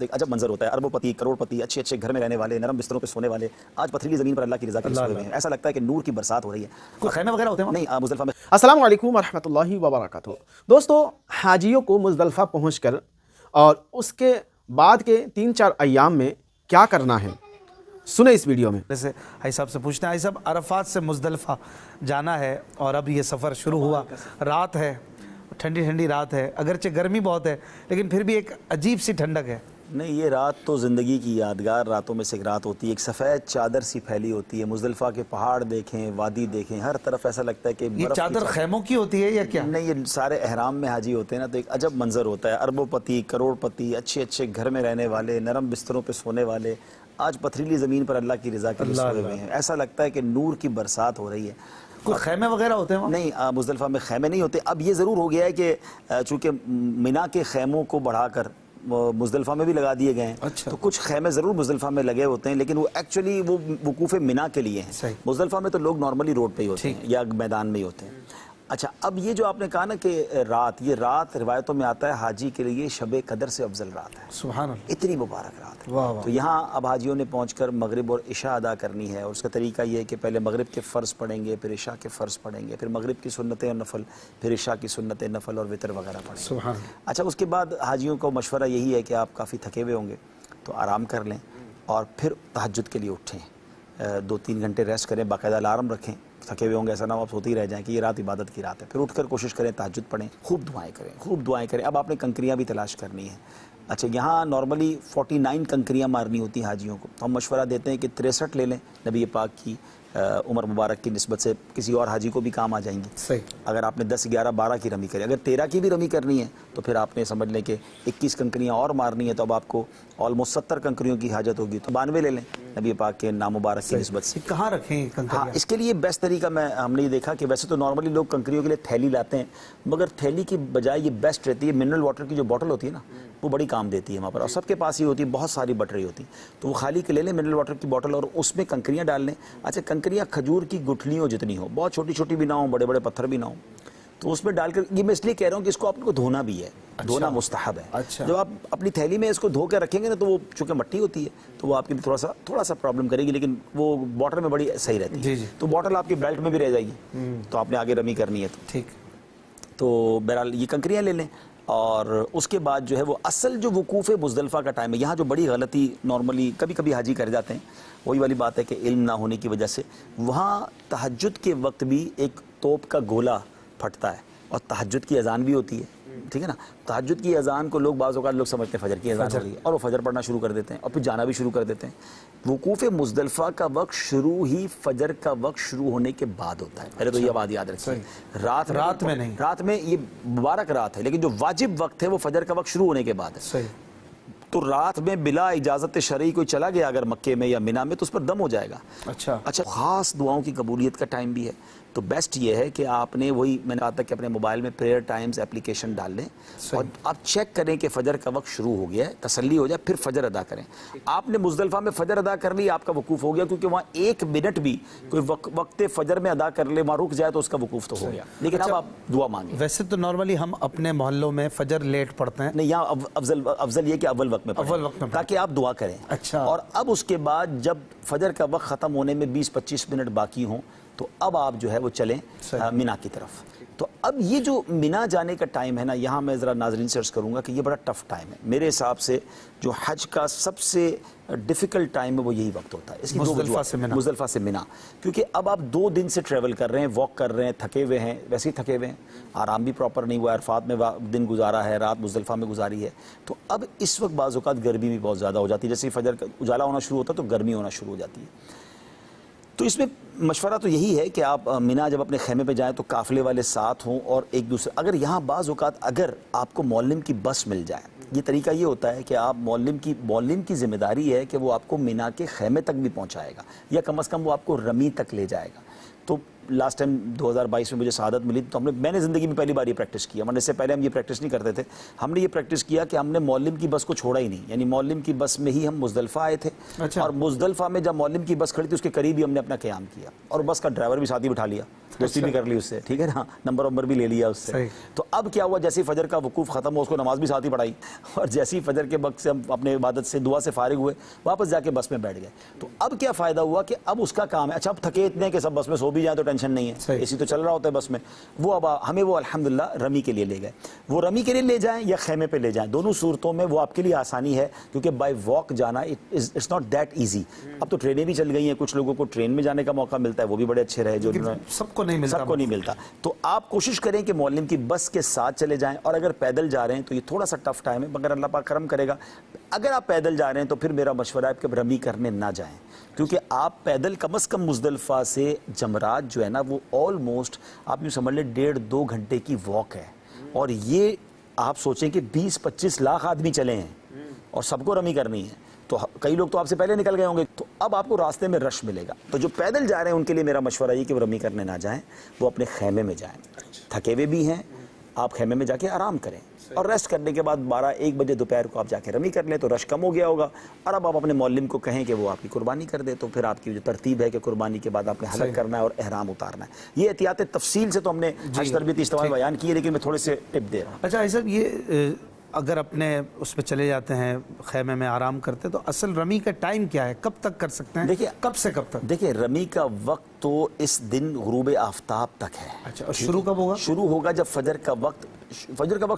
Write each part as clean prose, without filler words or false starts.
ایک عجب منظر ہوتا ہے، اربوں پتی، کروڑپتی، اچھے اچھے گھر میں رہنے والے، نرم بستروں پہ سونے والے آج پتھریلی زمین پر اللہ کی رضا کے لیے سوئے ہوئے ہیں۔ ایسا لگتا ہے کہ نور کی برسات ہو رہی ہے۔ کوئی خیمے وغیرہ ہوتے ہیں نہیں، مزدلفہ میں السلام علیکم ورحمۃ اللہ وبرکاتہ۔ دوستو، حاجیوں کو مزدلفہ پہنچ کر اور اس کے بعد کے 3-4 ایام میں کیا کرنا ہے، سنیں اس ویڈیو میں۔ جیسے حاجی صاحب سے پوچھنا ہے، حاجی صاحب عرفات سے مزدلفہ جانا ہے اور اب یہ سفر شروع ہوا، رات ہے، ٹھنڈی ٹھنڈی رات ہے، اگرچہ گرمی بہت ہے لیکن پھر بھی ایک عجیب سی ٹھنڈک ہے۔ نہیں، یہ رات تو زندگی کی یادگار راتوں میں سے ایک رات ہوتی ہے، ایک سفید چادر سی پھیلی ہوتی ہے۔ مزدلفہ کے پہاڑ دیکھیں، وادی دیکھیں، ہر طرف ایسا لگتا ہے کہ یہ چادر خیموں کی ہوتی ہے یا کیا؟ نہیں، یہ سارے احرام میں حاجی ہوتے ہیں نا، تو ایک عجب منظر ہوتا ہے۔ اربوں پتی، کروڑپتی، اچھے اچھے گھر میں رہنے والے، نرم بستروں پہ سونے والے آج پتھریلی زمین پر اللہ کی رضا کے لیے سوئے ہوئے ہیں۔ ایسا لگتا ہے کہ نور کی برسات ہو رہی ہے۔ کوئی خیمے وغیرہ ہوتے ہیں وہاں؟ نہیں، مزدلفہ میں خیمے نہیں ہوتے۔ اب یہ ضرور ہو گیا ہے کہ چونکہ مینا کے خیموں کو بڑھا کر مزدلفہ میں بھی لگا دیے گئے ہیں، تو کچھ خیمے ضرور مزدلفہ میں لگے ہوتے ہیں، لیکن وہ ایکچولی وہ وقوف مینا کے لیے ہیں۔ مزدلفہ میں تو لوگ نارملی روڈ پہ ہی ہوتے ہیں یا میدان میں ہی ہوتے ہیں۔ اچھا، اب یہ جو آپ نے کہا نا کہ یہ رات روایتوں میں آتا ہے حاجی کے لیے شب قدر سے افضل رات ہے۔ سبحان اللہ، اتنی مبارک رات ہے۔ تو یہاں اب حاجیوں نے پہنچ کر مغرب اور عشاء ادا کرنی ہے، اور اس کا طریقہ یہ ہے کہ پہلے مغرب کے فرض پڑھیں گے، پھر عشاء کے فرض پڑھیں گے، پھر مغرب کی سنتیں اور نفل، پھر عشاء کی سنتیں نفل اور وتر وغیرہ پڑھیں گے۔ سبحان اللہ۔ اچھا، اس کے بعد حاجیوں کو مشورہ یہی ہے کہ آپ کافی تھکے ہوئے ہوں گے تو آرام کر لیں اور پھر تہجد کے لیے اٹھیں، 2-3 گھنٹے ریسٹ کریں، باقاعدہ الارم رکھیں۔ تھکے ہوئے ہوں گے، ایسا نہ ہو آپ سوتے ہی رہ جائیں کہ یہ رات عبادت کی رات ہے۔ پھر اٹھ کر کوشش کریں تہجد پڑھیں، خوب دعائیں کریں۔ اب آپ نے کنکریاں بھی تلاش کرنی ہیں۔ اچھا، یہاں نارملی 49 کنکریاں مارنی ہوتی ہیں حاجیوں کو، تو ہم مشورہ دیتے ہیں کہ 63 لے لیں، نبی پاک کی عمر مبارک کی نسبت سے کسی اور حاجی کو بھی کام آ جائیں گی۔ صحیح۔ اگر آپ نے 10، 11، 12 کی رمی کریں، اگر 13 کی بھی رمی کرنی ہے تو پھر آپ نے سمجھ لیں کہ 21 کنکریاں اور مارنی ہے، تو اب آپ کو آلموسٹ 70 کنکریوں کی حاجت ہوگی، تو 92 لے لیں نبی پاک کے نام مبارک کی نسبت سے۔ کہاں رکھیں کنکریاں؟ ہاں، اس کے لیے بیسٹ طریقہ ہم نے یہ دیکھا کہ ویسے تو نارملی لوگ کنکریوں کے لیے تھیلی لاتے ہیں، مگر تھیلی کی بجائے یہ بیسٹ رہتی ہے منرل واٹر کی جو بوٹل ہوتی ہے نا، وہ بڑی کام دیتی ہے وہاں پر، اور سب کے پاس ہی ہوتی ہے، بہت ساری بٹری ہوتی ہیں، تو وہ خالی کے لے لیں منرل واٹر کی بوٹل اور اس میں کنکریاں ڈال لیں۔ اچھا، کنکریاں کھجور کی گٹھلیوں جتنی ہو، بہت چھوٹی چھوٹی بھی نہ ہوں، بڑے بڑے پتھر بھی نہ ہوں، تو اس میں ڈال کر، یہ میں اس لیے کہہ رہا ہوں کہ اس کو آپ کو دھونا بھی ہے، دھونا مستحب ہے۔ جب آپ اپنی تھیلی میں اس کو دھو کے رکھیں گے نا، تو وہ چونکہ مٹی ہوتی ہے تو وہ آپ کے لیے تھوڑا سا پرابلم کرے گی، لیکن وہ بوٹل میں بڑی صحیح رہتی ہے، تو بوٹل آپ کی بیلٹ میں بھی رہ جائے گی، تو آپ نے آگے رمی کرنی ہے تو ٹھیک۔ تو بہرحال یہ کنکریاں لے لیں، اور اس کے بعد جو ہے وہ اصل جو وقوف مزدلفہ کا ٹائم ہے، یہاں جو بڑی غلطی نارملی کبھی کبھی حاجی کر جاتے ہیں، وہی والی بات ہے کہ علم نہ ہونے کی وجہ سے، وہاں تہجد کے وقت بھی ایک توپ کا گولا پھٹتا ہے اور تہجد کی اذان بھی ہوتی ہے، ٹھیک ہے نا۔ تہجد کی اذان کو بعض اوقات لوگ سمجھتے ہیں فجر کی اذان ہو رہی ہے، اور وہ فجر پڑھنا شروع کر دیتے ہیں اور پھر جانا بھی شروع کر دیتے ہیں۔ وقوف مزدلفہ کا وقت شروع ہی فجر کا وقت شروع ہونے کے بعد ہوتا ہے، پہلے تو یہ بات یاد رکھیں، رات میں نہیں، رات میں یہ مبارک رات ہے، لیکن جو واجب وقت ہے وہ فجر کا وقت شروع ہونے کے بعد ہے۔ تو رات میں بلا اجازت شرعی کوئی چلا گیا اگر مکے میں یا مینا میں، تو اس پر دم ہو جائے گا۔ اچھا، خاص دعاؤں کی قبولیت کا ٹائم بھی ہے، تو بیسٹ یہ ہے کہ آپ نے وہی میں نے کہا تھا کہ اپنے موبائل میں پریئر ٹائمز اپلیکیشن ڈال لیں اور آپ چیک کریں کہ فجر کا وقت شروع ہو گیا ہے، تسلی ہو جائے، پھر فجر ادا کریں۔ آپ نے مزدلفہ میں فجر ادا کر لی، آپ کا وقوف ہو گیا، کیونکہ وہاں 1 منٹ بھی کوئی وقت فجر میں ادا کر لے، وہاں رک جائے تو اس کا وقوف تو ہو گیا، لیکن اب آپ دعا مانگیں۔ ویسے تو نارملی ہم اپنے محلوں میں فجر لیٹ پڑھتے ہیں، نہیں، یہاں افضل یہ کہ اول وقت میں پڑھیں تاکہ آپ دعا کریں۔ اچھا، اور اب اس کے بعد جب فجر کا وقت ختم ہونے میں 20-25 منٹ باقی ہوں، تو اب آپ جو ہے وہ چلیں مینا کی طرف۔ تو اب یہ جو مینا جانے کا ٹائم ہے نا، یہاں میں ذرا ناظرین سے عرض کروں گا کہ یہ بڑا ٹف ٹائم ہے میرے حساب سے، جو حج کا سب سے ڈیفیکلٹ ٹائم ہے وہ یہی وقت ہوتا ہے، اس کی مزدلفہ سے مینا، کیونکہ اب آپ 2 دن سے ٹریول کر رہے ہیں، واک کر رہے ہیں، تھکے ہوئے ہیں، ویسے ہی تھکے ہوئے ہیں، آرام بھی پراپر نہیں ہوا، عرفات میں دن گزارا ہے، رات مزدلفہ میں گزاری ہے، تو اب اس وقت بعض اوقات گرمی بھی بہت زیادہ ہو جاتی ہے، جیسے فجر کا اجالا ہونا شروع ہوتا ہے تو گرمی ہونا شروع ہو جاتی ہے۔ تو اس میں مشورہ تو یہی ہے کہ آپ مینا جب اپنے خیمے پہ جائیں تو قافلے والے ساتھ ہوں، اور ایک دوسرے اگر یہاں بعض اوقات اگر آپ کو معلم کی بس مل جائے، یہ طریقہ یہ ہوتا ہے کہ آپ معلم کی ذمہ داری ہے کہ وہ آپ کو مینا کے خیمے تک بھی پہنچائے گا، یا کم از کم وہ آپ کو رمی تک لے جائے گا، تو لاسٹ ٹائم 2022 میں مجھے شہادت ملی تو میں نے زندگی میں پہلی بار یہ پریکٹس کیا. اس سے پہلے ہم یہ پریکٹس نہیں کرتے تھے. ہم نے یہ پریکٹس کیا کہ ہم نے معلم کی بس کو چھوڑا ہی نہیں, یعنی معلم کی بس میں ہی ہم مزدلفہ آئے تھے, اور مزدلفہ میں جب معلم کی بس کھڑی تھی اس کے قریب ہی ہم نے اپنا قیام کیا, اور بس کا ڈرائیور بھی ساتھ ہی بٹھا لیا, دوستی بھی کر لی اس سے, ٹھیک ہے نا, نمبر بھی لے لیا اس سے. تو اب کیا ہوا, جیسے فجر کا وقوف ختم ہوا اس کو نماز بھی ساتھ ہی پڑھائی, اور جیسے ہی فجر کے وقت سے ہم اپنے عبادت سے دعا سے فارغ ہوئے واپس جا کے بس میں بیٹھ گئے. تو اب کیا فائدہ ہوا کہ اب اس کا کام ہے, اچھا اب تھکے اتنے کہ سب بس میں سو بھی جائیں تو ٹینشن نہیں ہے, اے سی تو چل رہا ہوتا ہے بس میں, وہ اب ہمیں وہ الحمدللہ رمی کے لیے لے گئے. وہ رمی کے لیے لے جائیں یا خیمے پہ لے جائیں, دونوں صورتوں میں وہ آپ کے لیے آسانی ہے, کیونکہ بائی واک جانا اٹس ناٹ دیٹ ایزی. اب تو ٹرینیں بھی چل گئی ہیں, کچھ لوگوں کو ٹرین میں جانے کا موقع ملتا ہے, وہ بھی بڑے اچھے رہے, جو سب کو نہیں ملتا. تو آپ کوشش کریں کہ معلم کی بس کے ساتھ چلے جائیں, اور اگر پیدل جا رہے ہیں تو یہ تھوڑا سا ٹف ٹائم ہے, مگر اللہ پاک کرم کرے گا. اگر آپ پیدل جا رہے ہیں تو پھر میرا مشورہ ہے کہ رمی کرنے نہ جائیں, کیونکہ آپ پیدل کم از کم مزدلفہ سے جمرات جو ہے نا وہ آلموسٹ آپ یوں سمجھ لیں 1.5-2 گھنٹے کی واک ہے, اور یہ آپ سوچیں کہ 20-25 لاکھ آدمی چلے ہیں اور سب کو رمی کرنی ہے, تو کئی لوگ تو آپ سے پہلے نکل گئے ہوں گے, تو اب آپ کو راستے میں رش ملے گا. تو جو پیدل جا رہے ہیں ان کے لیے میرا مشورہ یہ کہ وہ رمی کرنے نہ جائیں, وہ اپنے خیمے میں جائیں. تھکے ہوئے بھی ہیں آپ خیمے میں جا کے آرام کریں, اور ریسٹ کرنے کے بعد 12-1 بجے دوپہر کو آپ جا کے رمی کر لیں تو رش کم ہو گیا ہوگا. اور اب آپ اپنے معلم کو کہیں کہ وہ آپ کی قربانی کر دے, تو پھر آپ کی جو ترتیب ہے کہ قربانی کے بعد آپ نے حلق کرنا ہے اور احرام اتارنا ہے. یہ احتیاط تفصیل سے تو ہم نے حج تربیتی اجتماع بیان کی ہے, لیکن میں تھوڑے سے ٹپ دے رہا ہوں. اچھا صاحب, یہ اگر اپنے اس پہ چلے جاتے ہیں خیمے میں آرام کرتے, تو اصل رمی کا ٹائم کیا ہے, کب تک کر سکتے ہیں, دیکھیے کب سے کب تک؟ دیکھیے رمی کا وقت تو اس دن غروب آفتاب تک ہے. اچھا, اور شروع کب ہوگا؟ شروع ہوگا جب فجر کا وقت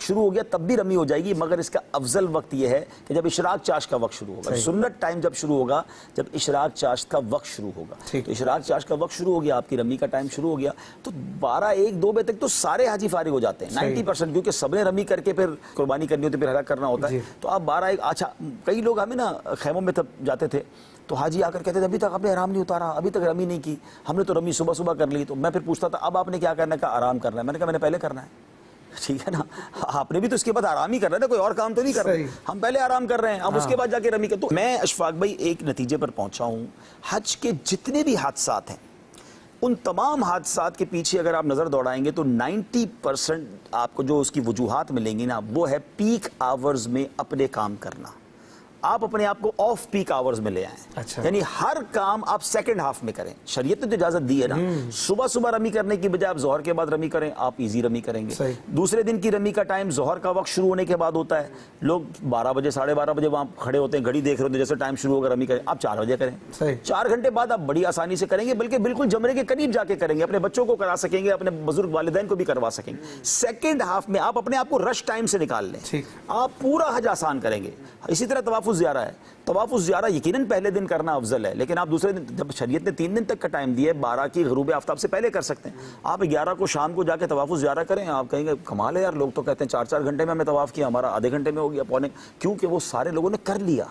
شروع ہو گیا تب بھی رمی ہو جائے گی, مگر اس کا افضل وقت یہ ہے کہ جب اشراق چاشت کا وقت شروع ہوگا. سنت ٹائم جب شروع ہوگا جب اشراق چاشت کا وقت شروع ہوگا. تو اشراق چاشت کا وقت شروع ہو گیا, آپ کی رمی کا ٹائم شروع ہو گیا, تو 12-1-2 بجے تک تو سارے حاجی فارغ ہو جاتے ہیں 90%, کیونکہ سب نے رمی کر کے پھر قربانی کرنی ہوتی ہے, پھر حلق کرنا ہوتا ہے. تو آپ 12-1, اچھا کئی لوگ ہمیں نا خیموں میں تب جاتے تھے تو حاجی آ کر کہتے تھے ابھی تک آپ نے احرام نہیں اتارا, ابھی تک رمی نہیں کی. ہم نے تو رمی صبح کر لی. تو میں پھر پوچھتا تھا اب آپ نے کیا کرنا ہے, کہا آرام کرنا ہے. میں نے کہا میں نے پہلے کرنا ہے, ٹھیک ہے نا, آپ نے بھی تو اس کے بعد آرام ہی کرنا ہے, کوئی اور کام تو نہیں کر رہے, ہم پہلے آرام کر رہے ہیں, اب اس کے بعد جا کے رمی کر. تو میں اشفاق بھائی ایک نتیجے پر پہنچا ہوں, حج کے جتنے بھی حادثات ہیں ان تمام حادثات کے پیچھے اگر آپ نظر دوڑائیں گے تو 90% آپ کو جو اس کی وجوہات ملیں گی نا, وہ ہے پیک آورز میں اپنے کام کرنا. آپ اپنے آپ کو آف پیک آورز میں لے آئیں, یعنی ہر کام آپ سیکنڈ ہاف میں کریں. شریعت نے تو اجازت دی ہے نا, صبح رمی کرنے کی بجائے آپ ظہر کے بعد رمی کریں, آپ ایزی رمی کریں گے. دوسرے دن کی رمی کا ٹائم ظہر کا وقت شروع ہونے کے بعد ہوتا ہے, لوگ 12 بجے 12:30 بجے وہاں کھڑے ہوتے ہیں, گھڑی دیکھ رہے ہوتے ہیں, جیسے ٹائم شروع ہوگا رمی کریں, آپ 4 بجے کریں. 4 گھنٹے بعد آپ بڑی آسانی سے کریں گے, بلکہ بالکل جمرے کے قریب جا کے کریں گے, اپنے بچوں کو کرا سکیں گے, اپنے بزرگ والدین کو بھی کروا سکیں گے. سیکنڈ ہاف میں آپ اپنے آپ کو رش ٹائم سے نکال لیں, آپ پورا حج آسان کریں گے. اسی طرح طواف الزیارہ ہے, طواف الزیارہ یقیناً پہلے دن کرنا افضل ہے, لیکن آپ دوسرے دن, جب شریعت نے 3 دن تک کا ٹائم دیا ہے, 12 کی غروب آفتاب سے پہلے کر سکتے ہیں. آپ 11 کو شام کو جا کے طواف الزیارہ کریں, آپ کہیں گے کمال ہے یار, لوگ تو کہتے ہیں 4 گھنٹے میں ہمیں طواف کیا, ہمارا آدھے گھنٹے میں ہو گیا, کیونکہ وہ سارے لوگوں نے کر لیا.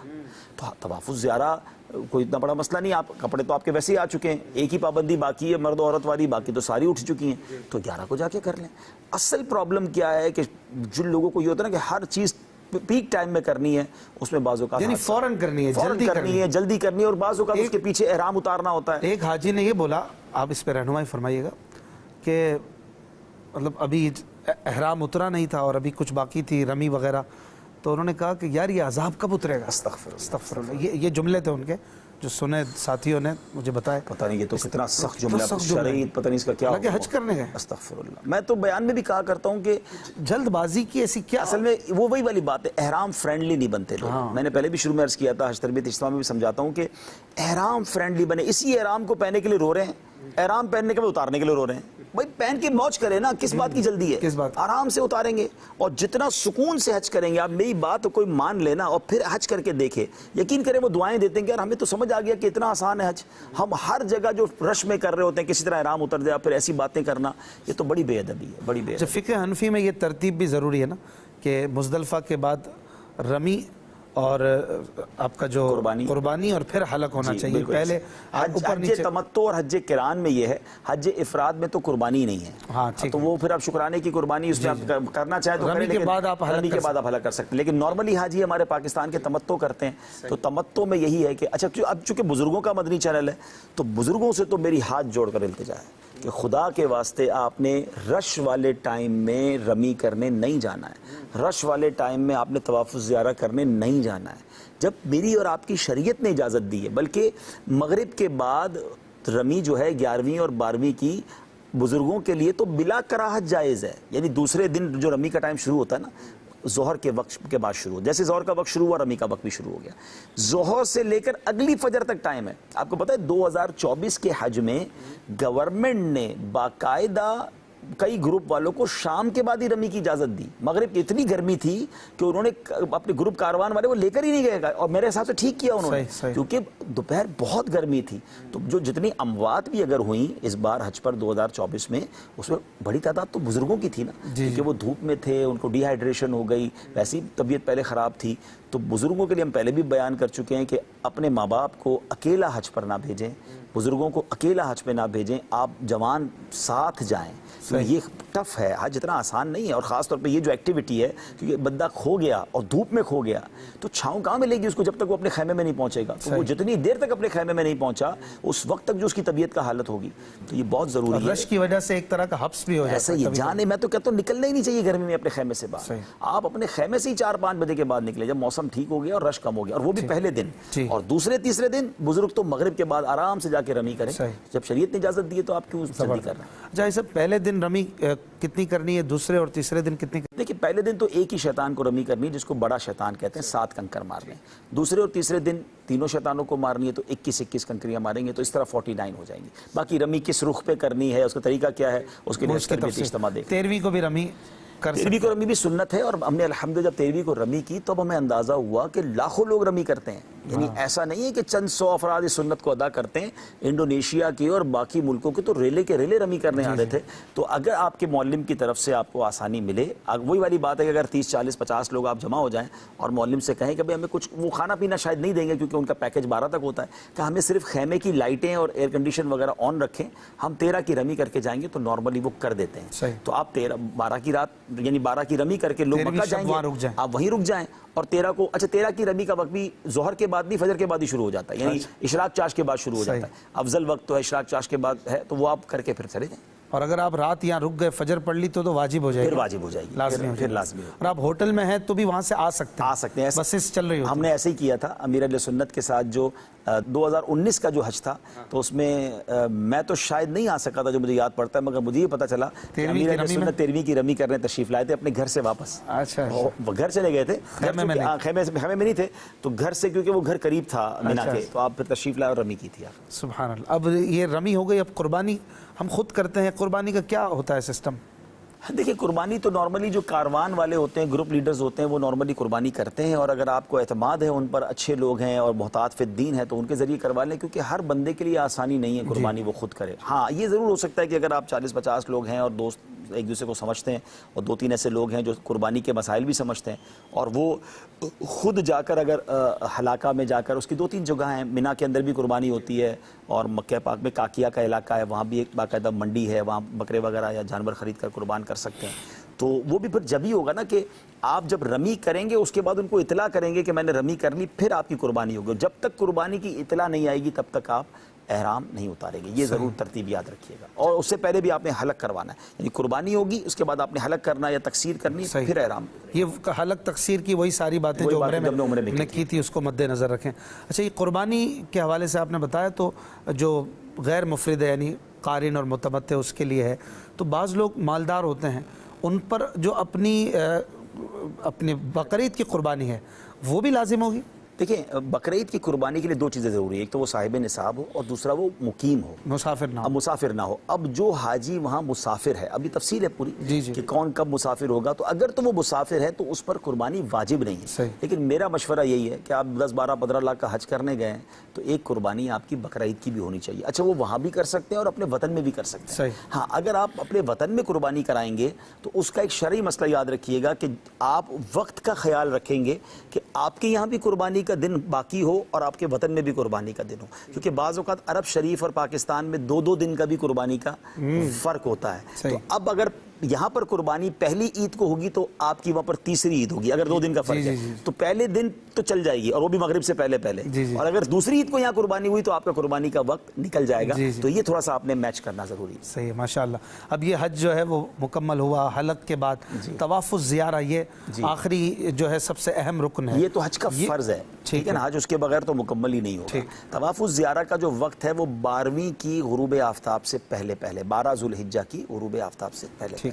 تو طواف الزیارہ کوئی اتنا بڑا مسئلہ نہیں, آپ کپڑے تو آپ کے ویسے ہی آ چکے ہیں, ایک ہی پابندی باقی ہے مرد و عورت والی, باقی تو ساری اٹھ چکی ہیں, تو 11 کو جا کے کر لیں. اصل پرابلم کیا ہے کہ جن لوگوں کو یہ ہوتا ہے نا کہ ہر چیز پیک ٹائم میں کرنی ہے, اس میں بعض اوقات یعنی فوراً کرنی ہے, جلدی کرنی ہے, اور بعض اوقات اس کے پیچھے احرام اتارنا ہوتا ہے. ایک حاجی نے یہ بولا, آپ اس پہ رہنمائی فرمائیے گا, کہ مطلب ابھی احرام اترا نہیں تھا اور ابھی کچھ باقی تھی رمی وغیرہ, تو انہوں نے کہا کہ یار یہ عذاب کب اترے گا. استغفر اللہ, یہ جملے تھے ان کے جو سنے ساتھیوں نے مجھے بتایا. پتہ نہیں یہ تو کتنا سخت جملہ ہے, شرعی پتہ نہیں اس کا کیا, حالانکہ حج کرنے گئے. استغفر اللہ. میں تو بیان میں بھی کہا کرتا ہوں کہ جلد بازی کی ایسی کیا, اصل میں وہ وہی والی بات ہے, احرام فرینڈلی نہیں بنتے لوگ. میں نے پہلے بھی شروع میں عرض کیا تھا, حج تربیت اجتماع میں بھی سمجھاتا ہوں کہ احرام فرینڈلی بنے. اسی احرام کو پہننے کے لیے رو رہے ہیں, احرام پہننے کے بعد اتارنے کے لیے رو رہے ہیں. بھائی پہن کے موج کریں نا, کس بات کی جلدی ہے, آرام سے اتاریں گے, اور جتنا سکون سے حج کریں گے. آپ میری بات کوئی مان لینا اور پھر حج کر کے دیکھے, یقین کریں وہ دعائیں دیتے ہیں کہ یار ہمیں تو سمجھ آ گیا کہ اتنا آسان ہے حج. ہم ہر جگہ جو رش میں کر رہے ہوتے ہیں کسی طرح احرام اتر جائے, پھر ایسی باتیں کرنا, یہ تو بڑی بے ادبی ہے, بڑی بے ادبی. فقہ حنفی میں یہ ترتیب بھی ضروری ہے نا, کہ مزدلفہ کے بعد رمی اور آپ کا جو قربانی اور پھر حلق ہونا چاہیے. پہلے حج تمتع اور حج قران میں یہ ہے, حج افراد میں تو قربانی نہیں ہے. ہاں ٹھیک, تو وہ پھر آپ شکرانے کی قربانی اس میں آپ کرنا چاہیں تو کریں, لیکن رمی کے بعد آپ حلق کر سکتے ہیں. لیکن نارملی حاجی ہمارے پاکستان کے تمتع کرتے ہیں, تو تمتع میں یہی ہے کہ اچھا اب چونکہ بزرگوں کا مدنی چینل ہے, تو بزرگوں سے تو میری ہاتھ جوڑ کر التجا ہے کہ خدا کے واسطے آپ نے رش والے ٹائم میں رمی کرنے نہیں جانا ہے، رش والے ٹائم میں آپ نے طواف الزیارہ کرنے نہیں جانا ہے، جب میری اور آپ کی شریعت نے اجازت دی ہے۔ بلکہ مغرب کے بعد رمی جو ہے 11ویں اور 12ویں کی بزرگوں کے لیے تو بلا کراہت جائز ہے، یعنی دوسرے دن جو رمی کا ٹائم شروع ہوتا ہے نا، ظہر کے وقت کے بعد شروع ہو، جیسے ظہر کا وقت شروع ہوا رمی کا وقت بھی شروع ہو گیا، ظہر سے لے کر اگلی فجر تک ٹائم ہے۔ آپ کو پتہ ہے 2024 کے حج میں گورنمنٹ نے باقاعدہ کئی گروپ والوں کو شام کے بعد ہی رمی کی اجازت دی۔ مغرب کی اتنی گرمی تھی کہ انہوں نے اپنے گروپ کاروان والے وہ لے کر ہی نہیں گئے، اور میرے حساب سے ٹھیک کیا انہوں نے، کیونکہ دوپہر بہت گرمی تھی۔ تو جو جتنی اموات بھی اگر ہوئیں اس بار حج پر 2024 میں، اس میں بڑی تعداد تو بزرگوں کی تھی نا، کیونکہ وہ دھوپ میں تھے، ان کو ڈی ہائیڈریشن ہو گئی، ویسی طبیعت پہلے خراب تھی۔ تو بزرگوں کے لیے ہم پہلے بھی بیان کر چکے ہیں کہ اپنے ماں باپ کو اکیلا حج پر نہ بھیجیں، بزرگوں کو اکیلا حج پہ نہ بھیجیں، آپ جوان ساتھ جائیں۔ یہ ٹف ہے، حج اتنا آسان نہیں ہے، اور خاص طور پہ یہ جو ایکٹیویٹی ہے، کیونکہ بندہ کھو گیا اور دھوپ میں کھو گیا تو چھاؤں کہاں ملے گی اس کو جب تک وہ اپنے خیمے میں نہیں پہنچے گا۔ تو وہ جتنی دیر تک اپنے خیمے میں نہیں پہنچا اس وقت تک جو اس کی طبیعت کا حالت ہوگی، تو یہ بہت ضروری ہے۔ رش کی وجہ سے ایک طرح کا حبس بھی ہو جاتا ہے، ایسا ہی جانے میں تو کہتا ہوں نکلنا ہی نہیں چاہیے گرمی میں اپنے خیمے سے باہر۔ آپ اپنے خیمے سے ہی 4-5 بجے کے بعد نکلے جب موسم ٹھیک ہو گیا اور رش کم ہو گیا، اور وہ بھی پہلے دن، اور دوسرے تیسرے دن بزرگ تو مغرب کے بعد آرام سے جا کے رمی کریں، جب شریعت نے اجازت دی ہے تو آپ کیوں جلدی کر رہے ہیں؟ جیسے پہلے دن رمی کتنی کرنی ہے، دوسرے اور تیسرے دن کتنی؟ دیکھیں پہلے دن تو ایک ہی شیطان کو رمی کرنی ہے جس کو بڑا شیطان کہتے ہیں، 7 کنکر مارنے۔ دوسرے اور تیسرے دن تینوں شیطانوں کو مارنی ہے تو 21 کنکریاں ماریں گے، تو اس طرح 49 ہو جائیں گی۔ باقی رمی کس رخ پہ کرنی ہے، اس کا طریقہ کیا ہے، اس کے لیے تربیتی اجتماع دیکھیں۔ 13ویں کو بھی رمی کر سکتے 13ویں کو رمی بھی سنت ہے، اور ہم نے الحمدللہ جب 13ویں کو رمی کی تو اب ہمیں اندازہ ہوا کہ لاکھوں لوگ رمی کرتے ہیں، یعنی ایسا نہیں ہے کہ چند 100 افراد اس سنت کو ادا کرتے ہیں۔ انڈونیشیا کی اور باقی ملکوں کے تو ریلے کے ریلے رمی کرنے آ رہے تھے۔ تو اگر آپ کے معلم کی طرف سے آپ کو آسانی ملے، وہی والی بات ہے کہ اگر 30 40 50 لوگ آپ جمع ہو جائیں اور معلم سے کہیں کہ بھئی ہمیں کچھ وہ کھانا پینا شاید نہیں دیں گے کیونکہ ان کا پیکیج 12 تک ہوتا ہے، کہ ہمیں صرف خیمے کی لائٹیں اور ایئر کنڈیشن وغیرہ آن رکھیں، ہم 13 کی رمی کر کے جائیں گے، تو نارملی وہ کر دیتے ہیں۔ تو آپ 12 کی رات یعنی 12 کی رمی کر کے لوگ مکہ جائیں گے، آپ وہیں رک جائیں، اور 13 کو 13 کی رمی کا وقت بھی ظہر کے بعد نہیں، فجر کے بعد ہی شروع ہو جاتا ہے، یعنی اشراق چاش کے بعد شروع ہو جاتا ہے۔ افضل وقت تو ہے اشراق چاش کے بعد ہے، تو وہ آپ کر کے پھر چلے جائیں۔ اور اگر آپ رات یہاں رک گئے، فجر پڑھ لی تو واجب ہو جائے گی، پھر واجب ہو جائے گی، پھر لازمی ہو۔ اور آپ ہوٹل میں ہیں تو بھی وہاں سے آ سکتے ہیں، بسیں چل رہی ہوتی ہیں۔ ہم نے ایسے ہی کیا تھا امیر اہل سنت کے ساتھ، جو 2019 کا جو حج تھا، تو اس میں میں تو شاید نہیں آ سکا تھا جو مجھے یاد پڑتا ہے، مگر مجھے یہ پتا چلا کہ امیر اہل سنت 13ویں کی رمی کرنے تشریف لائے تھے اپنے گھر سے واپس۔ وہ گھر چلے گئے تھے، خیمے میں نہیں تھے، تو گھر سے، کیونکہ وہ گھر قریب تھا مینا کے، تو آپ پھر تشریف لائے اور رمی کی تھی آپ۔ سبحان اللہ۔ اب یہ رمی ہو گئی، اب قربانی ہم خود کرتے ہیں، قربانی کا کیا ہوتا ہے سسٹم؟ دیکھیں قربانی تو نارملی جو کاروان والے ہوتے ہیں، گروپ لیڈرز ہوتے ہیں، وہ نارملی قربانی کرتے ہیں، اور اگر آپ کو اعتماد ہے ان پر، اچھے لوگ ہیں اور محتاط فی الدین ہے، تو ان کے ذریعے کروا لیں، کیونکہ ہر بندے کے لیے آسانی نہیں ہے قربانی وہ خود کرے۔ ہاں یہ ضرور ہو سکتا ہے کہ اگر آپ 40-50 لوگ ہیں اور دوست ایک دوسرے کو سمجھتے ہیں، اور 2-3 ایسے لوگ ہیں جو قربانی کے مسائل بھی سمجھتے ہیں، اور وہ خود جا کر اگر حلاقہ میں جا کر، اس کی 2-3 جگہ ہیں، مینا کے اندر بھی قربانی ہوتی ہے، اور مکہ پاک میں کاکیا کا علاقہ ہے، وہاں بھی ایک باقاعدہ منڈی ہے، وہاں بکرے وغیرہ یا جانور خرید کر قربان کر سکتے ہیں۔ تو وہ بھی پھر جب ہی ہوگا نا کہ آپ جب رمی کریں گے اس کے بعد ان کو اطلاع کریں گے کہ میں نے رمی کر لی، پھر آپ کی قربانی ہوگی۔ جب تک قربانی کی اطلاع نہیں آئے گی تب تک آپ احرام نہیں اتاریں گے، یہ ضرور ترتیب یاد رکھیے گا۔ اور اس سے پہلے بھی آپ نے حلق کروانا ہے، یعنی قربانی ہوگی اس کے بعد آپ نے حلق کرنا یا تکسیر کرنی، پھر احرام۔ یہ حلق تکسیر کی وہی ساری باتیں جو عمرے میں کی تھی اس کو مد نظر رکھیں۔ اچھا، یہ قربانی کے حوالے سے آپ نے بتایا، تو جو غیر مفرد ہے یعنی قارن اور متمتع اس کے لیے ہے، تو بعض لوگ مالدار ہوتے ہیں، ان پر جو اپنی بقرعید کی قربانی ہے وہ بھی لازم ہوگی؟ دیکھیں بقرعید کی قربانی کے لیے 2 چیزیں ضروری ہیں، ایک تو وہ صاحب نصاب ہو، اور دوسرا وہ مقیم ہو، مسافر نہ ہو۔ اب مسافر نہ ہو۔ اب جو حاجی وہاں مسافر ہے، ابھی تفصیل ہے پوری کہ کون کب مسافر ہوگا، تو اگر تو وہ مسافر ہے تو اس پر قربانی واجب نہیں ہے، لیکن میرا مشورہ یہی ہے کہ آپ 10-12-15 لاکھ کا حج کرنے گئے ہیں تو ایک قربانی آپ کی بقرعید کی بھی ہونی چاہیے۔ اچھا وہ وہاں بھی کر سکتے ہیں اور اپنے وطن میں بھی کر سکتے ہیں۔ ہاں اگر آپ اپنے وطن میں قربانی کرائیں گے تو اس کا ایک شرعی مسئلہ یاد رکھیے گا کہ آپ وقت کا خیال رکھیں گے کہ آپ کے یہاں بھی قربانی کا دن باقی ہو اور آپ کے وطن میں بھی قربانی کا دن ہو، کیونکہ بعض اوقات عرب شریف اور پاکستان میں 2-2 دن کا بھی قربانی کا فرق ہوتا ہے۔ تو اب اگر یہاں پر قربانی پہلی عید کو ہوگی تو آپ کی وہاں پر تیسری عید ہوگی، اگر 2 دن کا فرق ہے تو پہلے دن تو چل جائے گی، اور وہ بھی مغرب سے پہلے اور اگر دوسری عید کو یہاں قربانی ہوئی تو آپ کا قربانی کا وقت نکل جائے گا، تو یہ تھوڑا سا آپ نے میچ کرنا ضروری ہے۔ صحیح ہے، ماشاءاللہ۔ اب یہ حج جو ہے وہ مکمل ہوا، حلق کے بعد طواف الزیارہ، یہ آخری جو ہے سب سے اہم رکن ہے، یہ تو حج کا فرض ہے، ٹھیک ہے نا، حج اس کے بغیر تو مکمل ہی نہیں ہوگا۔ طواف الزیارہ کا جو وقت ہے وہ 12ویں کی غروب آفتاب سے پہلے 12 ذوالحجہ کی غروب آفتاب سے پہلے،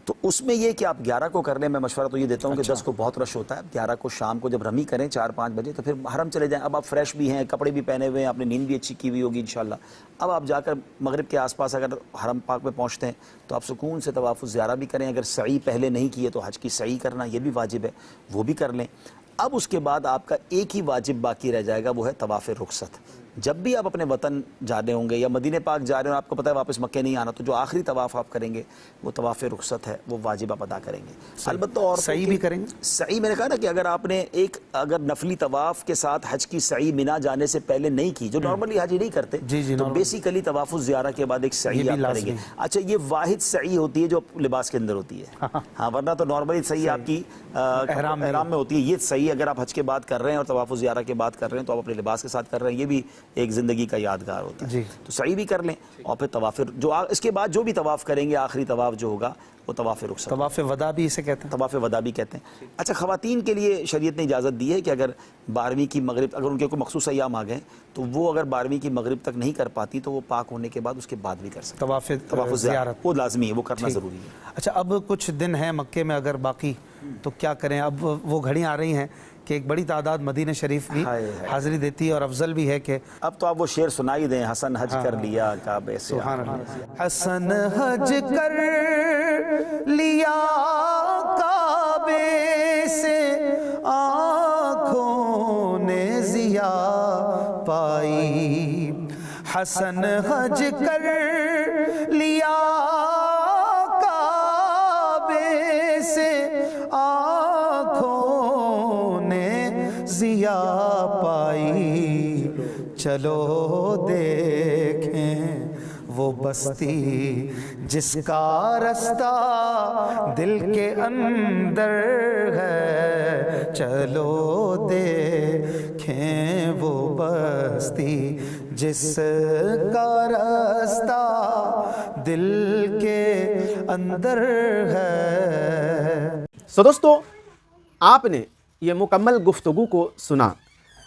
تو اس میں یہ کہ آپ 11 کو کر لیں، میں مشورہ تو یہ دیتا ہوں کہ 10 کو بہت رش ہوتا ہے، 11 کو شام کو جب رمی کریں 4-5 بجے تو پھر حرم چلے جائیں، اب آپ فریش بھی ہیں، کپڑے بھی پہنے ہوئے ہیں، آپ نے نیند بھی اچھی کی ہوئی ہوگی انشاءاللہ، اب آپ جا کر مغرب کے آس پاس اگر حرم پاک میں پہنچتے ہیں تو آپ سکون سے طواف الزیارہ بھی کریں، اگر سعی پہلے نہیں کیے تو حج کی سعی کرنا یہ بھی واجب ہے، وہ بھی کر لیں۔ اب اس کے بعد آپ کا ایک ہی واجب باقی رہ جائے گا، وہ ہے طواف رخصت۔ جب بھی آپ اپنے وطن جا رہے ہوں گے یا مدینہ پاک جا رہے ہوں، آپ کو پتہ ہے واپس مکہ نہیں آنا، تو جو آخری طواف آپ کریں گے وہ طواف رخصت ہے، وہ واجب آپ ادا کریں گے۔ البتہ اور سعی بھی کریں گے؟ سعی میں نے کہا نا کہ اگر آپ نے اگر نفلی طواف کے ساتھ حج کی سعی مینا جانے سے پہلے نہیں کی، جو نارملی حج نہیں کرتے، تو بیسیکلی طواف الزیارہ کے بعد ایک سعی آپ کریں گے۔ اچھا، یہ واحد سعی ہوتی ہے جو لباس کے اندر ہوتی ہے، ہاں، ورنہ تو نارملی سعی آپ کی احرام میں ہوتی ہے۔ یہ سعی اگر آپ حج کے بعد کر رہے ہیں اور طواف الزیارہ کے بعد کر رہے ہیں تو آپ اپنے لباس کے ساتھ کر رہے ہیں، یہ بھی ایک زندگی کا یادگار ہوتا ہے، تو سعی بھی کر لیں، اور پھر طواف جو اس کے بعد جو بھی طواف کریں گے، آخری طواف جو ہوگا وہ طواف رخصت، طواف وداع بھی اسے کہتے ہیں، طواف وداع بھی کہتے ہیں۔ اچھا، خواتین کے لیے شریعت نے اجازت دی ہے کہ اگر 12ویں کی مغرب، اگر ان کے کوئی مخصوص ایام آ گئے تو وہ اگر 12ویں کی مغرب تک نہیں کر پاتی تو وہ پاک ہونے کے بعد اس کے بعد بھی کر سکتے ہیں طواف زیارت، وہ لازمی ہے، وہ کرنا ضروری ہے۔ اچھا، اب کچھ دن ہیں مکے میں اگر باقی، تو کیا کریں؟ اب وہ گھڑیاں آ رہی ہیں کہ ایک بڑی تعداد مدینہ شریف بھی حاضری دیتی ہے، اور افضل بھی ہے کہ اب تو آپ وہ شعر سنائی دیں، حسن حج کر لیا کعبے سے، حسن حج کر لیا کعبے سے، آنکھوں نے ضیا پائی، حسن حج کر لیا کعبے سے، آنکھوں نے ضیا پائی، چلو دیکھیں وہ بستی جس کا رستہ دل کے اندر ہے، چلو دیکھیں وہ بستی جس کا رستہ دل کے اندر ہے۔ سو دوستو، آپ نے یہ مکمل گفتگو کو سنا،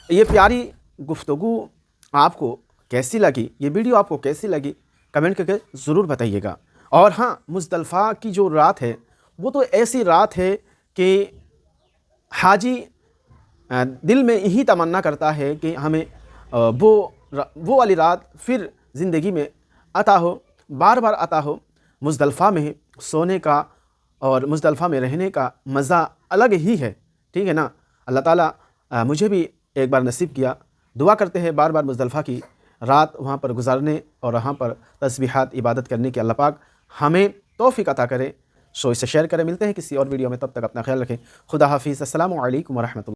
یہ پیاری گفتگو آپ کو کیسی لگی، یہ ویڈیو آپ کو کیسی لگی، کمنٹ کر کے ضرور بتائیے گا۔ اور ہاں، مزدلفہ کی جو رات ہے وہ تو ایسی رات ہے کہ حاجی دل میں یہی تمنا کرتا ہے کہ ہمیں وہ والی رات پھر زندگی میں عطا ہو، بار بار عطا ہو۔ مزدلفہ میں سونے کا اور مزدلفہ میں رہنے کا مزہ الگ ہی ہے، ٹھیک ہے نا۔ اللہ تعالیٰ مجھے بھی ایک بار نصیب کیا، دعا کرتے ہیں بار بار مزدلفہ کی رات وہاں پر گزارنے اور وہاں پر تسبیحات عبادت کرنے کے اللہ پاک ہمیں توفیق عطا کرے۔ سو اسے شیئر کریں، ملتے ہیں کسی اور ویڈیو میں، تب تک اپنا خیال رکھیں، خدا حافظ، السلام علیکم ورحمۃ اللہ۔